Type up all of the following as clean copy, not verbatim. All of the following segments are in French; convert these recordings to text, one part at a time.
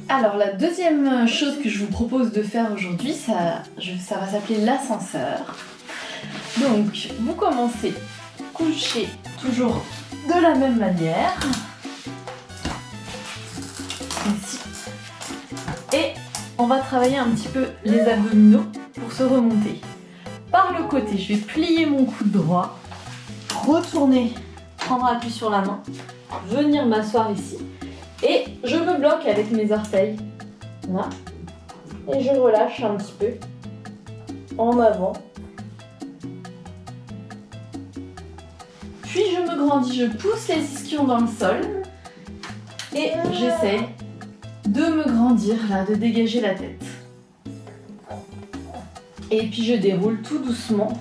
Alors la deuxième chose que je vous propose de faire aujourd'hui, ça va s'appeler l'ascenseur. Donc vous commencez coucher toujours de la même manière. Ici. Et on va travailler un petit peu les abdominaux pour se remonter. Par le côté, je vais plier mon coude droit, retourner, prendre appui sur la main, venir m'asseoir ici. Et je me bloque avec mes orteils. Là. Et je relâche un petit peu en avant. Puis je me grandis, je pousse les ischions dans le sol. Et j'essaie de me grandir là, de dégager la tête. Et puis je déroule tout doucement,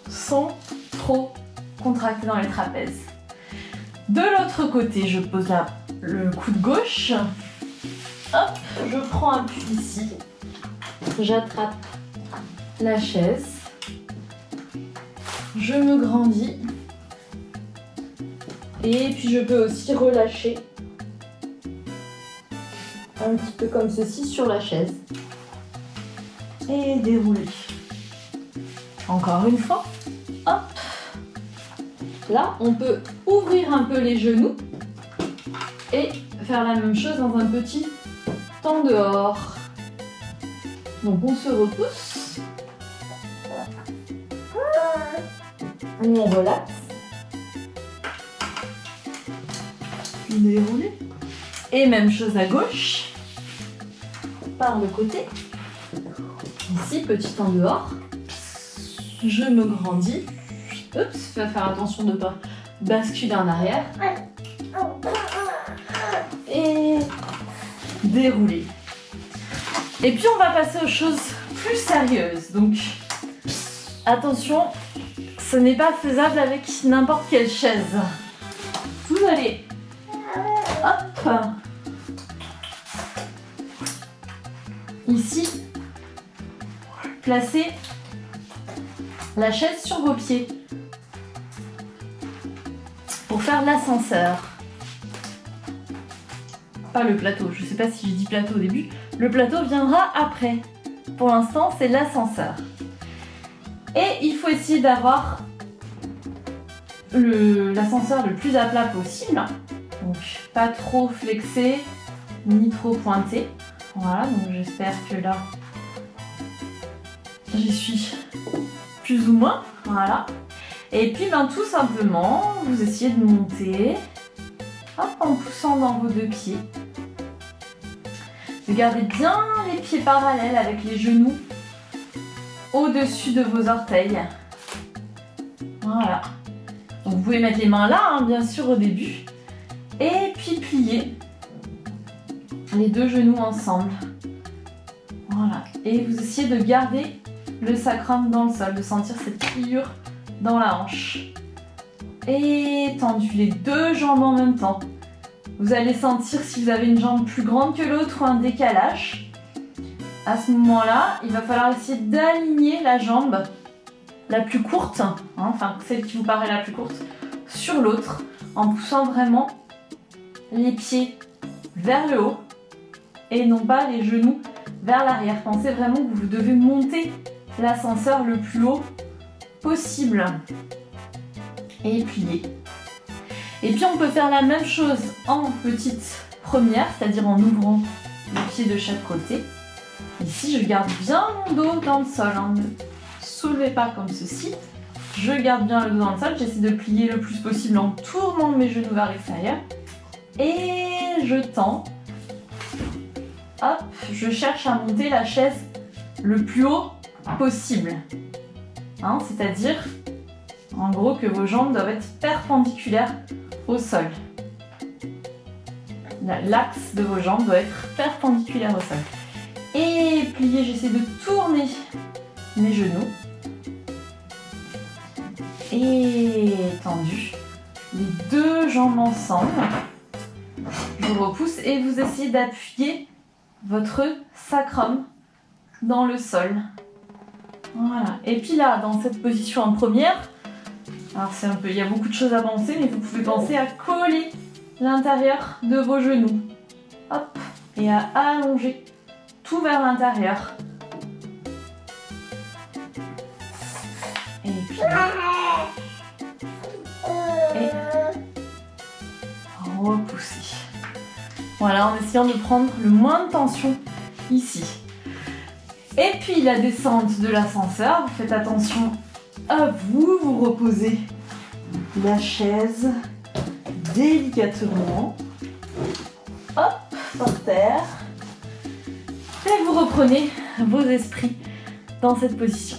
sans trop contracter dans les trapèzes. De l'autre côté, je pose le coude gauche. Hop, je prends appui ici. J'attrape la chaise. Je me grandis. Et puis je peux aussi relâcher un petit peu comme ceci sur la chaise. Et dérouler. Encore une fois. Hop. Là, on peut ouvrir un peu les genoux et faire la même chose dans un petit temps dehors. Donc on se repousse. On relaxe. Puis dérouler. Et même chose à gauche. Par le côté. Ici, petit temps dehors. Je me grandis. Oups, faut faire attention de ne pas basculer en arrière. Et dérouler. Et puis on va passer aux choses plus sérieuses. Donc attention, ce n'est pas faisable avec n'importe quelle chaise. Vous allez hop ici placer la chaise sur vos pieds. Pour faire l'ascenseur. Pas le plateau, je ne sais pas si j'ai dit plateau au début. Le plateau viendra après. Pour l'instant, c'est l'ascenseur. Et il faut essayer d'avoir l'ascenseur le plus à plat possible. Donc pas trop flexé, ni trop pointé. Voilà, donc j'espère que là, j'y suis plus ou moins. Voilà. Et puis tout simplement, vous essayez de monter hop, en poussant dans vos deux pieds. Vous gardez bien les pieds parallèles avec les genoux au-dessus de vos orteils. Voilà. Donc vous pouvez mettre les mains là, bien sûr, au début. Et puis plier les deux genoux ensemble. Voilà. Et vous essayez de garder le sacrum dans le sol, de sentir cette pliure dans la hanche. Et tendez les deux jambes en même temps. Vous allez sentir si vous avez une jambe plus grande que l'autre ou un décalage. À ce moment-là, il va falloir essayer d'aligner la jambe la plus courte, enfin celle qui vous paraît la plus courte, sur l'autre, en poussant vraiment les pieds vers le haut et non pas les genoux vers l'arrière. Pensez vraiment que vous devez monter l'ascenseur le plus haut possible et plier. Et puis on peut faire la même chose en petite première, c'est-à-dire en ouvrant les pieds de chaque côté. Ici je garde bien mon dos dans le sol, ne soulevez pas comme ceci. Je garde bien le dos dans le sol, j'essaie de plier le plus possible en tournant mes genoux vers l'extérieur. Et je tends. Hop, je cherche à monter la chaise le plus haut possible. C'est-à-dire, en gros, que vos jambes doivent être perpendiculaires au sol. L'axe de vos jambes doit être perpendiculaire au sol. Et plier, j'essaie de tourner mes genoux. Et tendu. Les deux jambes ensemble. Je vous repousse et vous essayez d'appuyer votre sacrum dans le sol. Voilà. Et puis là, dans cette position en première, alors il y a beaucoup de choses à penser, mais vous pouvez penser à coller l'intérieur de vos genoux. hop, et à allonger tout vers l'intérieur. Et puis, et repousser. Voilà, en essayant de prendre le moins de tension ici. Et puis la descente de l'ascenseur, vous faites attention à vous, vous reposez la chaise délicatement, hop, par terre, et vous reprenez vos esprits dans cette position.